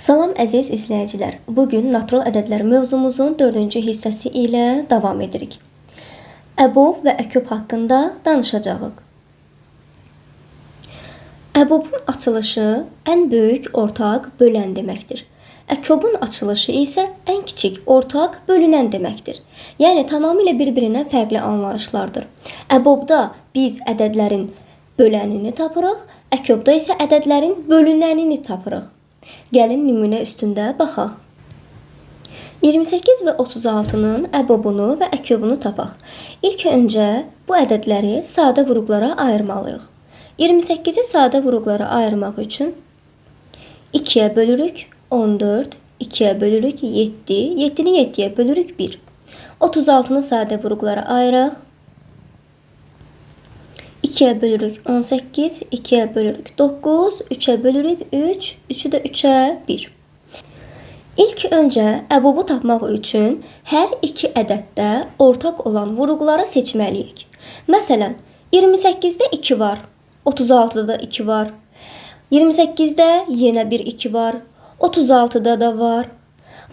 Salam əziz izləyicilər. Bugün natural ədədlər mövzumuzun 4-cü hissəsi ilə davam edirik. Əbob və əkob haqqında danışacağıq. Əbobun açılışı ən böyük ortaq bölən deməkdir. Əkobun açılışı isə ən kiçik ortaq bölünən deməkdir. Yəni tamamilə bir-birindən fərqli anlayışlardır. Əbobda biz ədədlərin bölənini tapırıq, əkobda isə ədədlərin bölünənini tapırıq. Gəlin nümunə üstündə baxaq. 28 və 36-nın əbobunu və əkobunu tapaq. İlk öncə bu ədədləri sadə vuruqlara ayırmalıyıq. 28-i sadə vuruqlara ayırmaq üçün 2-yə bölürük 14, 2-yə bölürük 7, 7-ni 7-yə bölürük 1. 36-nı sadə vuruqlara ayıraq. 2'ye bölürük 18, 2'ye bölürük 9, 3'e bölürük 3, 3'ü də 3'e 1. İlk öncə əbobu tapmaq üçün hər iki ədəddə ortaq olan vuruqları seçməliyik. Məsələn, 28-də 2 var, 36-da da 2 var, 28-də yenə bir 2 var, 36-da da var.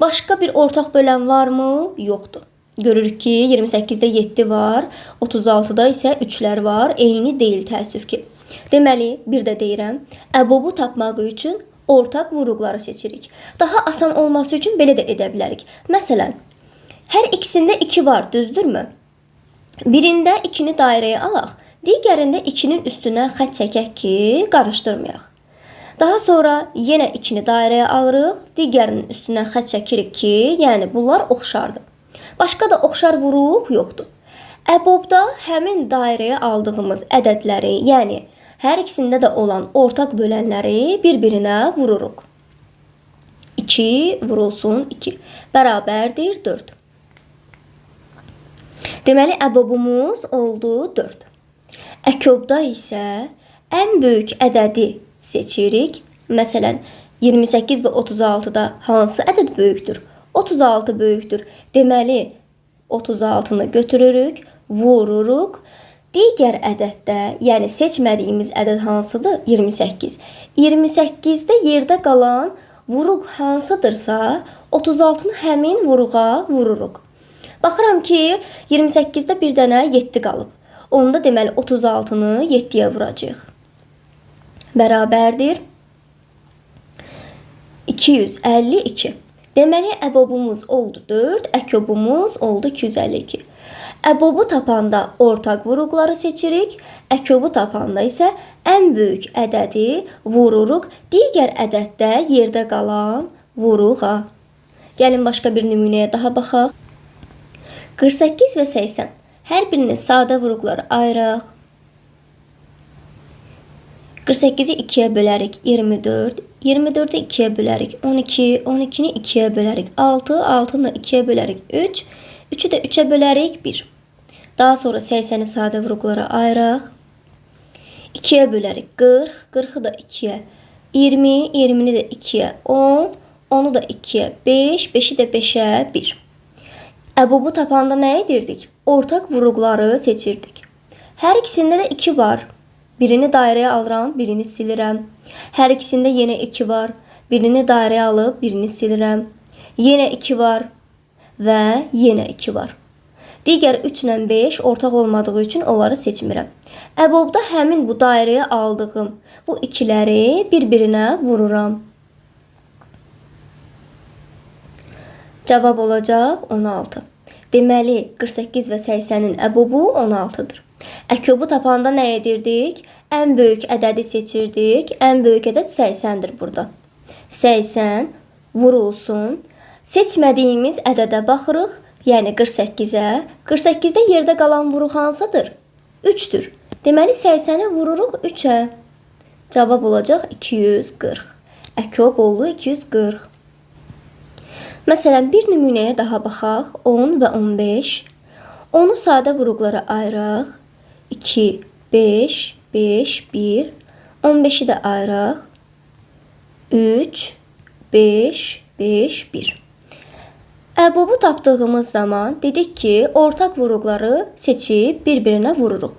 Başqa bir ortaq bölən varmı? Yoxdur. Görürük ki, 28-də 7 var, 36-da isə 3'lər var, eyni deyil təəssüf ki. Deməli, bir də deyirəm, əbobu tapmaq üçün ortaq vuruqları seçirik. Daha asan olması üçün belə də edə bilərik. Məsələn, hər ikisində 2 var, düzdürmü? Birində 2-ni dairəyə alaq, digərində 2-nin üstünə xətt çəkək ki, qarışdırmayaq. Daha sonra yenə 2-ni dairəyə alırıq, digərinin üstünə xətt çəkirik ki, yəni bunlar oxşardır. Başqa da oxşar vuruq yoxdur. Əbobda həmin dairəyə aldığımız ədədləri, yəni hər ikisində də olan ortaq bölənləri bir-birinə vururuq. 2 vurulsun 2 bərabərdir 4. Deməli, əbobumuz oldu 4. Əkobda isə ən böyük ədədi seçirik. Məsələn, 28 və 36-da hansı ədəd böyükdür? 36 böyükdür. Deməli, 36-nı götürürük, vururuq. Digər ədəddə, yəni seçmədiyimiz ədəd hansıdır? 28. 28-də yerdə qalan vuruq hansıdırsa, 36-nı həmin vuruğa vururuq. Baxıram ki, 28-də bir dənə 7 qalıb. Onda deməli 36-nı 7-yə vuracağıq. Bərabərdir 252. Deməli, əbobumuz oldu 4, əkobumuz oldu 252. Əbobu tapanda ortaq vuruqları seçirik, əkobu tapanda isə ən böyük ədədi vururuq, digər ədəddə yerdə qalan vuruğa. Gəlin başqa bir nümunəyə daha baxaq. 48 və 80. Hər birini sadə vuruqlara ayıraq. 48-i 2-yə bölərik 24, 24-ü 2-yə bölərik 12, 12-ni 2-yə bölərik 6, 6-nı 2-yə bölərik 3, 3-ü də 3-ə bölərik 1. Daha sonra 80-i sadə vuruqlara ayıraq. 2-yə bölərik 40, 40-ı da 2-yə 20, 20-ni də 2-yə 10, 10-u da 2-yə 5, 5-i də 5-ə 1. Əbobu tapanda nə edirdik? Ortaq vuruqları seçirdik. Hər ikisində də 2 var. Birini dairəyə alıram, birini silirəm. Hər ikisində yenə 2 var. Birini dairəyə alıb, birini silirəm. Yenə 2 var və yenə 2 var. Digər 3 ilə 5 ortaq olmadığı üçün onları seçmirəm. Əbobda həmin bu dairəyə aldığım bu ikiləri bir-birinə vururam. Cavab olacaq 16. Deməli, 48 və 80-in əbobu 16-dır. Əkobu tapanda nə edirdik? Ən böyük ədədi seçirdik. Ən böyük ədəd 80-dir burada. 80 vurulsun. Seçmədiyimiz ədədə baxırıq. Yəni 48-ə. 48-də yerdə qalan vuruq hansıdır? 3-dür. Deməli 80-i vururuq 3-ə. Cavab olacaq 240. Əkob oldu 240. Məsələn, bir nümunəyə daha baxaq. 10 və 15. 10-u sadə vuruqlara ayıraq. 2, 5, 5, 1. 15-i də ayıraq. 3, 5, 5, 1. Əbobu tapdığımız zaman dedik ki, ortaq vuruqları seçib bir-birinə vururuq.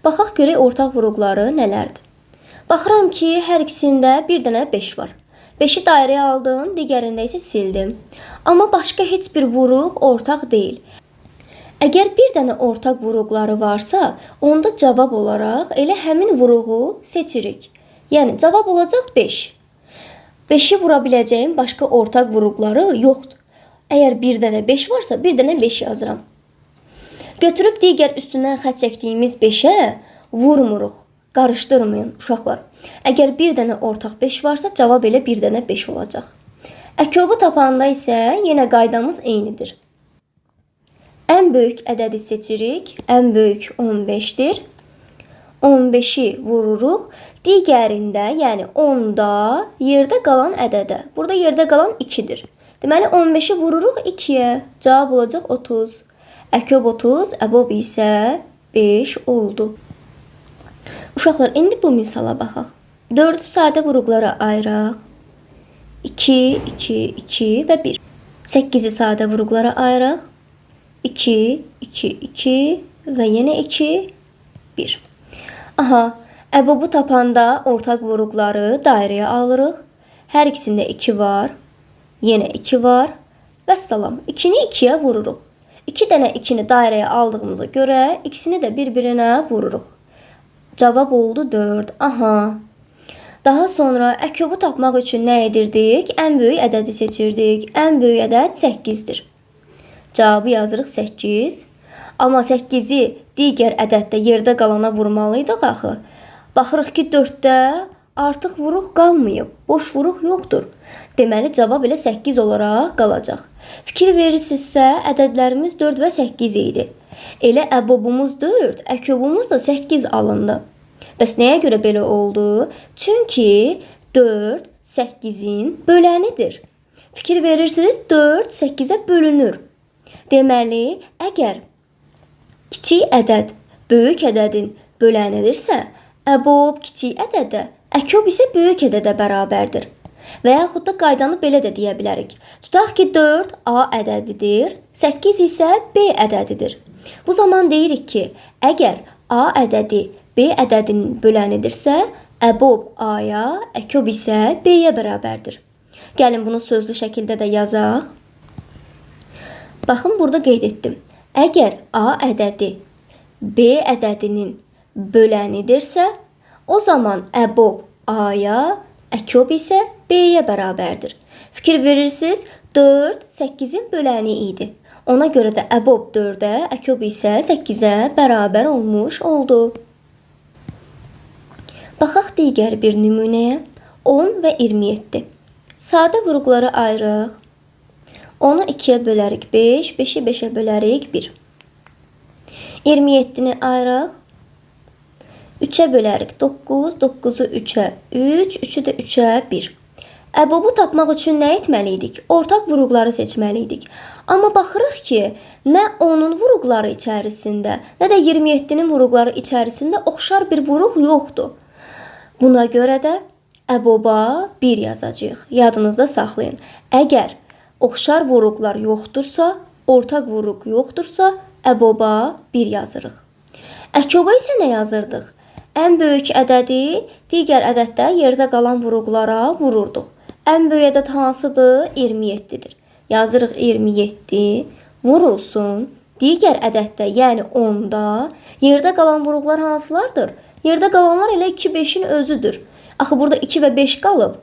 Baxaq görək ortaq vuruqları nələrdir. Baxıram ki, hər ikisində bir dənə 5 var. 5-i dairəyə aldım, digərində isə sildim. Amma başqa heç bir vuruq ortaq deyil. Əgər bir dənə ortaq vuruqları varsa, onda cavab olaraq elə həmin vuruğu seçirik. Yəni cavab olacaq 5. 5-i vura biləcəyim başqa ortaq vuruqları yoxdur. Əgər bir dənə 5 varsa, bir dənə 5 yazıram. Götürüb digər üstündən xətt çəkdiyimiz 5-ə vurmuruq. Qarışdırmayın uşaqlar. Əgər bir dənə ortaq 5 varsa, cavab elə bir dənə 5 olacaq. Əkobu tapanda isə yenə qaydamız eynidir. Ən böyük ədədi seçirik. Ən böyük 15-dir. 15-i vururuq. Digərində, yəni 10-da yerdə qalan ədədə. Burada yerdə qalan 2-dir. Deməli 15-i vururuq 2-yə. Cavab olacaq 30. Əkob 30, əbob isə 5 oldu. Uşaqlar, indi bu misala baxaq. 4-ü sadə vuruqlara ayıraq. 2, 2, 2 və 1. 8-i sadə vuruqlara ayıraq. 2, 2, 2 və yenə 2, 1. Aha, əbobu tapanda ortaq vuruqları dairəyə alırıq. Hər ikisində 2 var. Yenə 2 var. Vəssalam. 2-ni 2-yə vururuq. 2 dənə 2-ni dairəyə aldığımıza görə ikisini də bir-birinə vururuq. Cavab oldu 4. Aha. Daha sonra əkobu tapmaq üçün nə edirdik? Ən böyük ədədi seçirdik. Ən böyük ədəd 8-dir. Cavabı yazırıq 8. Amma 8-i digər ədəddə yerdə qalana vurmalıydıq axı. Baxırıq ki 4-də artıq vuruq qalmayıb. Boş vuruq yoxdur. Deməli cavab elə 8 olaraq qalacaq. Fikir verirsinizsə, ədədlərimiz 4 və 8 idi. Elə əbobumuz 4, əkobumuz da 8 alındı. Bəs nəyə görə belə oldu? Çünki 4 8-in bölənidir. Fikir verirsiniz, 4 8-ə bölünür. Deməli, əgər kiçik ədəd böyük ədədin bölənidirsə, əbob kiçik ədədə, əkob isə böyük ədədə bərabərdir. Və yaxud da qaydanı belə də deyə bilərik. Tutaq ki 4 A ədədidir, 8 isə B ədədidir. Bu zaman deyirik ki, əgər A ədədi B ədədinin bölənidirsə, əbob A-ya, əkob isə B-yə bərabərdir. Gəlin bunu sözlü şəkildə də yazaq. Baxın, burada qeyd etdim. Əgər A ədədi B ədədinin bölənidirsə, o zaman əbob A-ya, əkob isə B-yə bərabərdir. Fikir verirsiniz, 4 8-in böləni idi. Ona görə də əbob 4-ə, əkob isə 8-ə bərabər olmuş oldu. Baxaq digər bir nümunəyə. 10 və 27. Sadə vuruqları ayırıq. 10-u 2-yə bölərik 5, 5-i 5-ə bölərik 1. 27-ni ayırıq. 3-ə bölərik 9, 9-u 3-ə 3, 3-ü də 3-ə 1. Əbobu tapmaq üçün nə etməliydik? Ortaq vuruqları seçməliydik. Amma baxırıq ki, nə 10-un vuruqları içərisində, nə də 27-nin vuruqları içərisində oxşar bir vuruq yoxdur. Buna görə də əboba 1 yazacağıq. Yadınızda saxlayın. Əgər oxşar vuruqlar yoxdursa, ortaq vuruq yoxdursa, əboba 1 yazırıq. Əkoba isə nə yazırdıq? Ən böyük ədədi digər ədəddə yerdə qalan vuruqlara vururduq. Ən böyük ədəd hansıdır? 27-dir. Yazırıq 27 vurulsun. Digər ədəddə, yəni 10-da yerdə qalan vuruqlar hansılardır? Yerdə qalanlar elə 2, 5-in özüdür. Axı burada 2 və 5 qalıb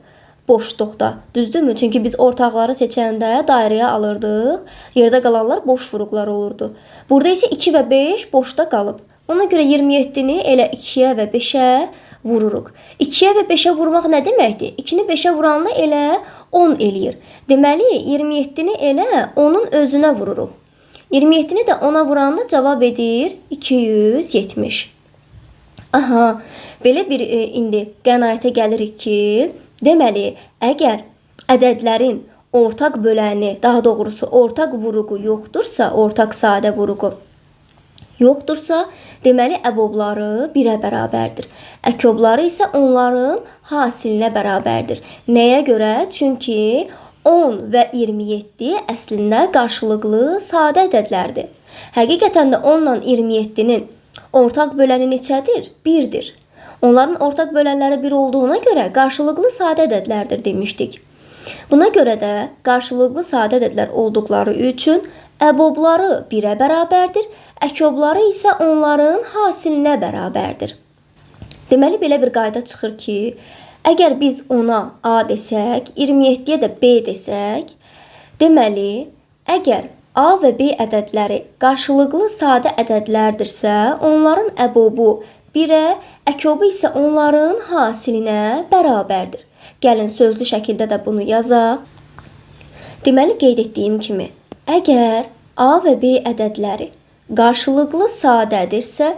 boşluqda, düzdürmü? Çünki biz ortaqları seçəndə dairəyə alırdıq. Yerdə qalanlar boş vuruqlar olurdu. Burada isə 2 və 5 boşda qalıb. Ona görə 27-ni elə 2-yə və 5-ə vururuq. 2-yə və 5-ə vurmaq nə deməkdir? 2-ni 5-ə vuranda elə 10 eləyir. Deməli, 27-ni elə 10-un özünə vururuq. 27-ni də 10-a vuranda cavab edir 270. Aha, belə bir indi qənaətə gəlirik ki, deməli, əgər ədədlərin ortaq böləni, daha doğrusu ortaq vuruqu yoxdursa, ortaq sadə vuruqu yoxdursa, deməli əbobları 1-ə bərabərdir. Əkobları isə onların hasilinə bərabərdir. Nəyə görə? Çünki 10 və 27 əslində qarşılıqlı sadə ədədlərdir. Həqiqətən də 10 ilə 27-nin ortaq böləni neçədir? 1-dir. Onların ortaq bölənləri 1 olduğuna görə qarşılıqlı sadə ədədlərdir demişdik. Buna görə də qarşılıqlı sadə ədədlər olduqları üçün əbobları 1-ə bərabərdir, əkobları isə onların hasilinə bərabərdir. Deməli, belə bir qayda çıxır ki, əgər biz ona A desək, 27-yə də B desək, deməli, əgər A və B ədədləri qarşılıqlı sadə ədədlərdirsə, onların əbobu 1-ə, əkobu isə onların hasilinə bərabərdir. Gəlin, sözlü şəkildə də bunu yazaq. Deməli, qeyd etdiyim kimi, əgər A və B ədədləri qarşılıqlı sadədirsə,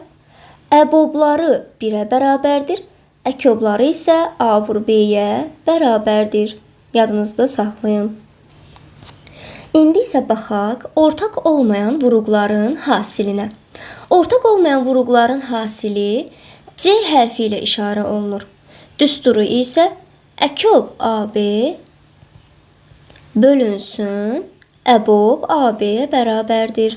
əbobları 1-ə bərabərdir, əkobları isə A vur B-yə bərabərdir. Yadınızda saxlayın. İndi isə baxaq ortaq olmayan vuruqların hasilinə. Ortaq olmayan vuruqların hasili C hərfi ilə işarə olunur. Düsturu isə əkob AB bölünsün əbob AB-yə bərabərdir.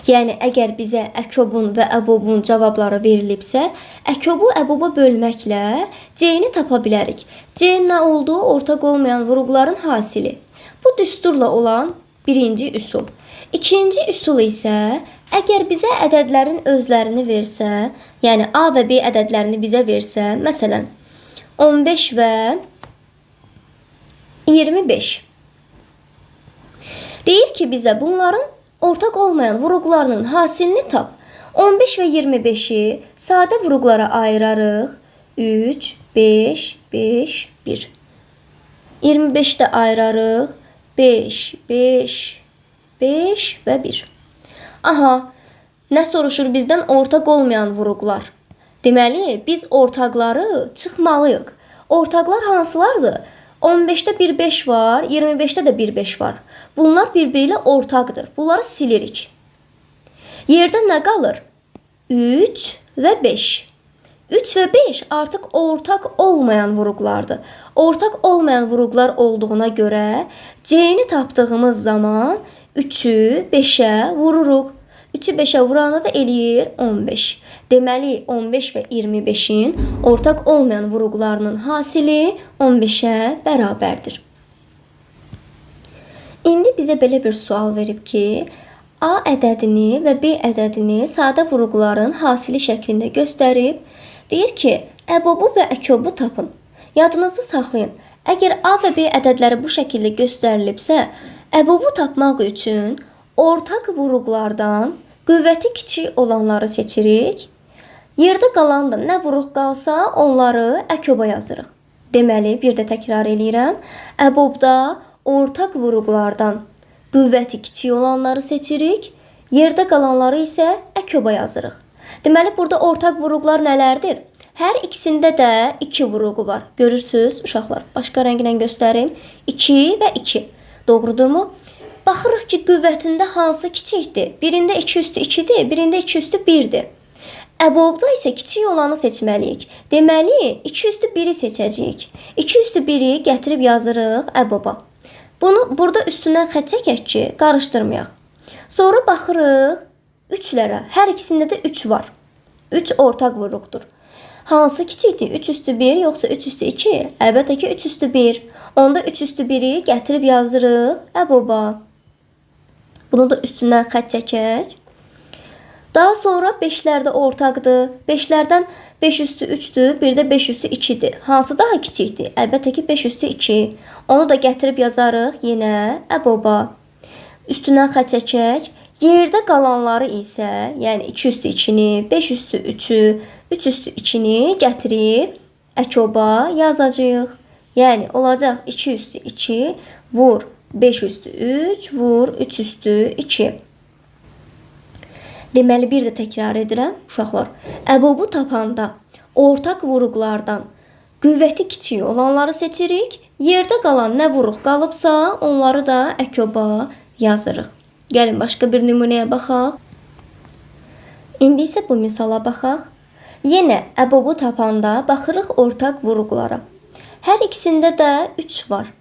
Yəni, əgər bizə əkobun və əbobun cavabları verilibsə, əkobu əboba bölməklə C-ni tapa bilərik. C nə oldu? Ortaq olmayan vuruqların hasili. Bu düsturla olan birinci üsul. İkinci üsul isə, əgər bizə ədədlərin özlərini versə, yəni A və B ədədlərini bizə versə, məsələn, 15 və 25. Deyir ki, bizə bunların ortaq olmayan vuruqlarının hasilini tap. 15 və 25-i sadə vuruqlara ayırarıq. 3, 5, 5, 1. 25-də ayırarıq. 5, 5, 5 və 1. Aha, nə soruşur bizdən? Ortaq olmayan vuruqlar. Deməli, biz ortaqları çıxmalıyıq. Ortaqlar hansılardır? 15-də bir 5 var, 25-də də bir 5 var. Bunlar bir-biri ilə ortaqdır. Bunları silirik. Yerdə nə qalır? 3 və 5. 3 və 5 artıq ortaq olmayan vuruqlardır. Ortaq olmayan vuruqlar olduğuna görə C-ni tapdığımız zaman 3-ü 5-ə vururuq. 3-ü 5-ə vuranda da eləyir 15. Deməli, 15 və 25-in ortaq olmayan vuruqlarının hasili 15-ə bərabərdir. İndi bizə belə bir sual verib ki, A ədədini və B ədədini sadə vuruqların hasili şəklində göstərib, deyir ki, əbobu və əkobu tapın. Yadınızda saxlayın, əgər A və B ədədləri bu şəkildə göstərilibsə, əbobu tapmaq üçün ortaq vuruqlardan qüvvəti kiçik olanları seçirik. Yerdə qalan da nə vuruq qalsa onları əkoba yazırıq. Deməli, bir də təkrar eləyirəm, əbobda ortaq vuruqlardan qüvvəti kiçik olanları seçirik, yerdə qalanları isə əkoba yazırıq. Deməli, burada ortaq vuruqlar nələrdir? Hər ikisində də 2 vuruğu var. Görürsünüz, uşaqlar, başqa rənglə göstərim. 2 və 2. Doğrudurmu? Baxırıq ki, qüvvətində hansı kiçikdir? Birində 2/2-dir, birində 2/1-dir. Əbobda isə kiçik olanı seçməliyik. Deməli, 2/1-i seçəcəyik. 2/1-i gətirib yazırıq əboba. Bunu burada üstündən xətt çəkək ki, qarışdırmayaq. Sonra baxırıq 3-lərə. Hər ikisində də 3 var. 3 ortaq vuruqdur. Hansı kiçikdir? 3/1 yoxsa 3/2? Əlbəttə ki, 3/1. Onda 3/1-i gətirib yazırıq əboba. Bunu da üstündən xətt çəkək. Daha sonra 5-lər də ortaqdır. 5-lərdən 5/3-dür, bir də 5/2-dir. Hansı daha kiçikdir? Əlbəttə ki, 5/2. Onu da gətirib yazarıq yenə əboba. Üstündən xətt çəkək. Yerdə qalanları isə, yəni 2/2-ni, 5/3-ü, 3/2-ni gətirib əkoba yazacağıq. Yəni, olacaq 2/2 vur 5/3 vur 3/2. Deməli, bir də təkrar edirəm, uşaqlar. Əbobu tapanda ortaq vuruqlardan qüvvəti kiçik olanları seçirik. Yerdə qalan nə vuruq qalıbsa, onları da əkoba yazırıq. Gəlin, başqa bir nümunəyə baxaq. İndi isə bu misala baxaq. Yenə əbobu tapanda baxırıq ortaq vuruqlara. Hər ikisində də 3 var.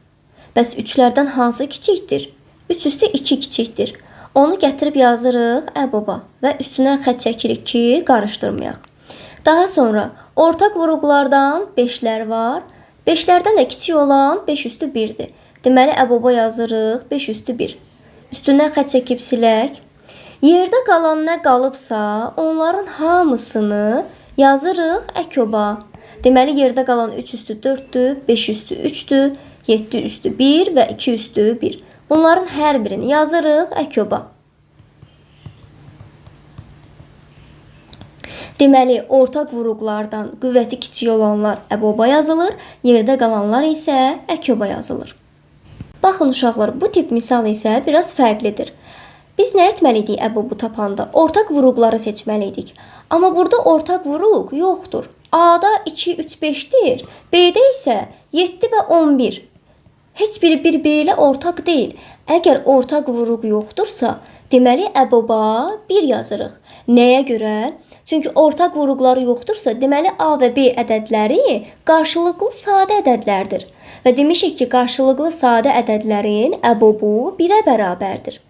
Bəs 3-lərdən hansı kiçikdir? 3/2 kiçikdir. Onu gətirib yazırıq əboba və üstünə xətt çəkirik ki, qarışdırmayaq. Daha sonra ortaq vuruqlardan 5-lər var. 5'lərdən də kiçik olan 5 üstü 1-dir. Deməli, əboba yazırıq 5 üstü 1. Üstündən xətt çəkib silək. Yerdə qalan nə qalıbsa, onların hamısını yazırıq əkoba. Deməli, yerdə qalan 3 üstü 4-dür, 5 üstü 3-dür, 7 üstü 1 və 2 üstü 1. Bunların hər birini yazırıq əkoba. Deməli, ortaq vuruqlardan qüvvəti kiçik olanlar əboba yazılır, yerdə qalanlar isə əkoba yazılır. Baxın uşaqlar, bu tip misal isə biraz fərqlidir. Biz nə etməliydik əbobu tapanda? Ortaq vuruqları seçməliydik. Amma burada ortaq vuruq yoxdur. A-da 2, 3, 5-dir, B-də isə 7 və 11. Heç biri bir-biri ilə ortaq deyil. Əgər ortaq vuruq yoxdursa, deməli əboba 1 yazırıq. Nəyə görə? Çünki ortaq vuruqları yoxdursa, deməli A və B ədədləri qarşılıqlı sadə ədədlərdir. Və demişik ki, qarşılıqlı sadə ədədlərin əbobu 1-ə bərabərdir.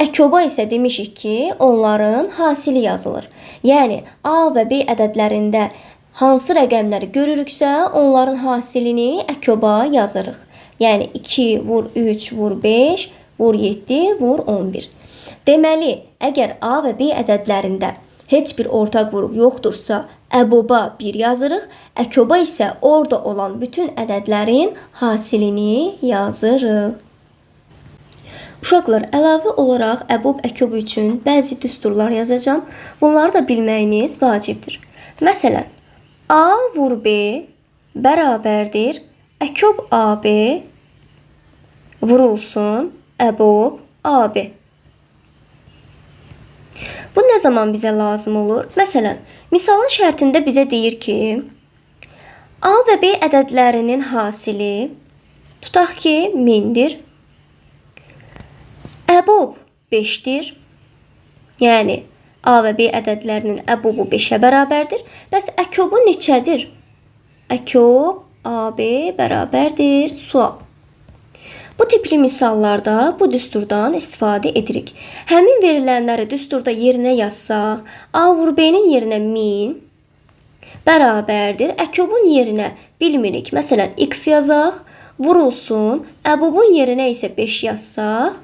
Əkoba isə demişik ki, onların hasili yazılır. Yəni, A və B ədədlərində hansı rəqəmləri görürüksə, onların hasilini əkoba yazırıq. Yəni, 2 vur 3 vur 5 vur 7 vur 11. Deməli, əgər A və B ədədlərində heç bir ortaq vuruq yoxdursa, əboba 1 yazırıq, əkoba isə orada olan bütün ədədlərin hasilini yazırıq. Uşaqlar, əlavə olaraq əbob, əkob üçün bəzi düsturlar yazacağam. Bunları da bilməyiniz vacibdir. Məsələn, A vur B bərabərdir əkob AB vurulsun əbob AB. Bu nə zaman bizə lazım olur? Məsələn, misalın şərtində bizə deyir ki, A və B ədədlərinin hasili tutaq ki, 1000-dir. Əbob 5-dir. Yəni, A və B ədədlərinin əbobu 5-ə bərabərdir. Bəs əkobu neçədir? Əkob AB bərabərdir sual. Bu tipli misallarda bu düsturdan istifadə edirik. Həmin verilənləri düsturda yerinə yazsaq, A vur B-nin yerinə 1000 bərabərdir. Əkobun yerinə bilmirik. Məsələn, x yazaq, vurulsun. Əbobun yerinə isə 5 yazsaq,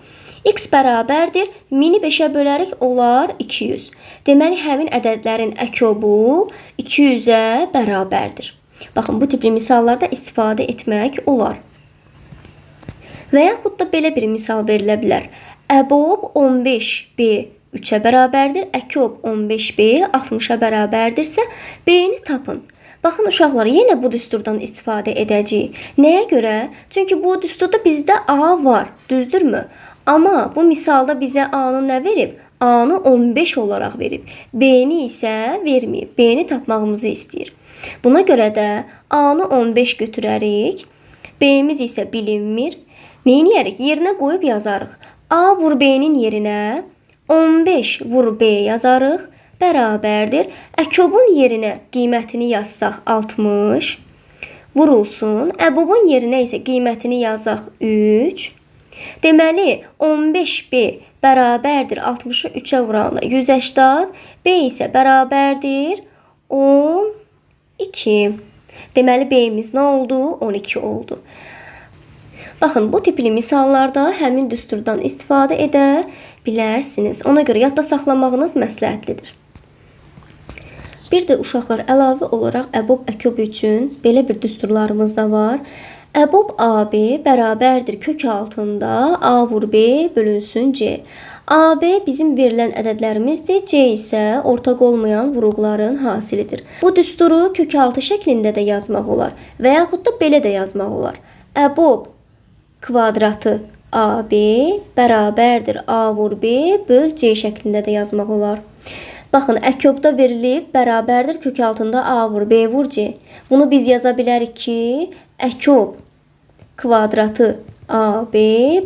x bərabərdir. 1000-i 5-ə bölərik, olar 200. Deməli, həmin ədədlərin əkobu 200-ə bərabərdir. Baxın, bu tipli misallarda istifadə etmək olar. Və yaxud da belə bir misal verilə bilər. Əbob 15B 3-ə bərabərdir. Əkob 15B 60-a bərabərdirsə, B-ni tapın. Baxın uşaqlar, yenə bu düsturdan istifadə edəcəyik. Nəyə görə? Çünki bu düsturda bizdə A var, düzdürmü? Amma bu misalda bizə A-nı nə verib? A-nı 15 olaraq verib. B-ni isə verməyib. B-ni tapmağımızı istəyir. Buna görə də A-nı 15 götürərik. B-miz isə bilinmir. Neyniyərik? Yerinə qoyub yazarıq. A vur B-nin yerinə 15 vur B yazarıq. Bərabərdir. Əkobun yerinə qiymətini yazsaq 60. Vurulsun. Əbobun yerinə isə qiymətini yazaq 3. Deməli, 15B bərabərdir 60-ı 3-ə vuranda 180. B isə bərabərdir 12. Deməli, B-miz nə oldu? 12 oldu. Baxın, bu tipli misallarda həmin düsturdan istifadə edə bilərsiniz. Ona görə yadda saxlamağınız məsləhətlidir. Bir də uşaqlar, əlavə olaraq əbob, əkob üçün belə bir düsturlarımız da var. Əbob AB bərabərdir kök altında A vur B bölünsün C. AB bizim verilən ədədlərimizdir, C isə ortaq olmayan vuruqların hasilidir. Bu düsturu kök altı şəklində də yazmaq olar və yaxud da belə də yazmaq olar. Əbob kvadratı AB bərabərdir A vur B böl C şəklində də yazmaq olar. Baxın, əkobda verilib bərabərdir kök altında A vur B vur C. Bunu biz yaza bilərik ki, əkob kvadratı AB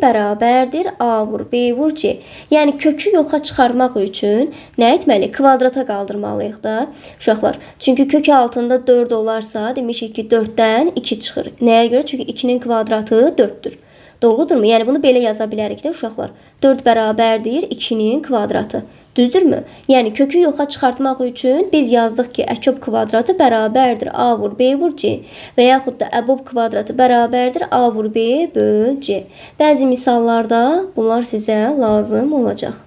bərabərdir A vur B vur C. Yəni, kökü yoxa çıxarmaq üçün nə etməli? Kvadrata qaldırmalıyıq da, uşaqlar. Çünki kök altında 4 olarsa, demişik ki, 4-dən 2 çıxır. Nəyə görə? Çünki 2-nin kvadratı 4-dür. Doğrudurmu? Yəni, bunu belə yaza bilərik də, uşaqlar. 4 bərabərdir 2-nin kvadratı. Düzdürmü? Yəni kökü yoxa çıxartmaq üçün biz yazdıq ki, əkob kvadratı bərabərdir A vur B vur C və yaxud da əbob kvadratı bərabərdir A vur B böl C. Bəzi misallarda bunlar sizə lazım olacaq.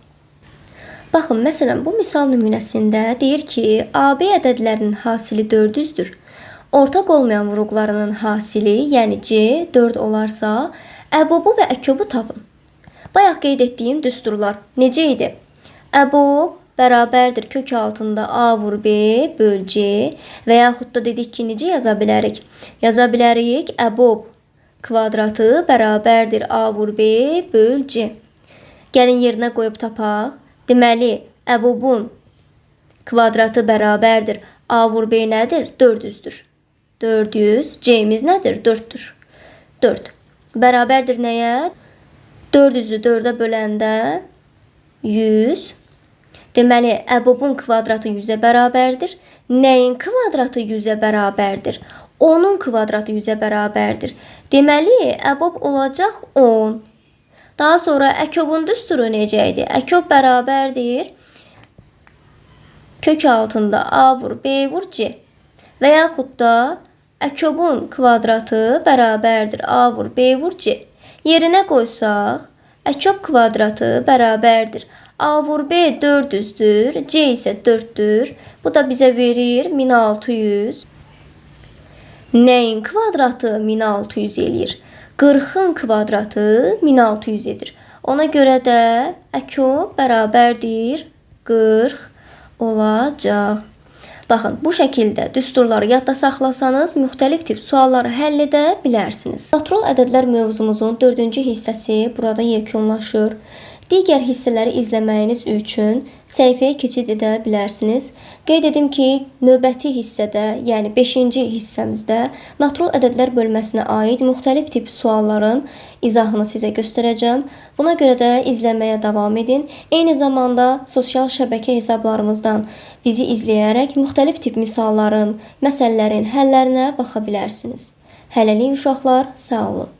Baxın, məsələn, bu misal nümunəsində deyir ki, AB ədədlərinin hasili 400-dür. Ortaq olmayan vuruqlarının hasili, yəni C 4 olarsa, əbobu və əkobu tapın. Bayaq qeyd etdiyim düsturlar necə idi? Əbob bərabərdir kök altında A vur B böl C və yaxud da dedik ki, necə yaza bilərik? Yaza bilərik əbob kvadratı bərabərdir A vur B böl C. Gəlin yerinə qoyub tapaq. Deməli, əbobun kvadratı bərabərdir A vur B nədir? 400-dür. 400, C-miz nədir? 4-dür. 4. Bərabərdir nəyə? 400-ü 4-ə böləndə 100. Deməli, əbobun kvadratı 100-ə bərabərdir. Nəyin kvadratı 100-ə bərabərdir? 10-un kvadratı 100-ə bərabərdir. Deməli, əbob olacaq 10. Daha sonra əkobun düsturu necə idi? Əkob bərabərdir kök altında A vur B vur C və yaxud da əkobun kvadratı bərabərdir A vur B vur C. Yerinə qoysaq, əkob kvadratı bərabərdir A vur B 400-dür, C isə 4-dür. Bu da bizə verir 1600. Nəyin kvadratı 1600 eləyir? 40-ın kvadratı 1600 edir. Ona görə də əkob bərabərdir 40 olacaq. Baxın, bu şəkildə düsturları yadda saxlasanız, müxtəlif tip sualları həll edə bilərsiniz. Natural ədədlər mövzumuzun 4-cü hissəsi burada yekunlaşır. Digər hissələri izləməyiniz üçün səhifəyə keçid edə bilərsiniz. Qeyd edim ki, növbəti hissədə, yəni 5-ci hissəmizdə natural ədədlər bölməsinə aid müxtəlif tip sualların izahını sizə göstərəcəm. Buna görə də izləməyə davam edin. Eyni zamanda sosial şəbəkə hesablarımızdan bizi izləyərək müxtəlif tip misalların, məsələlərin həllərinə baxa bilərsiniz. Hələlik uşaqlar, sağ olun.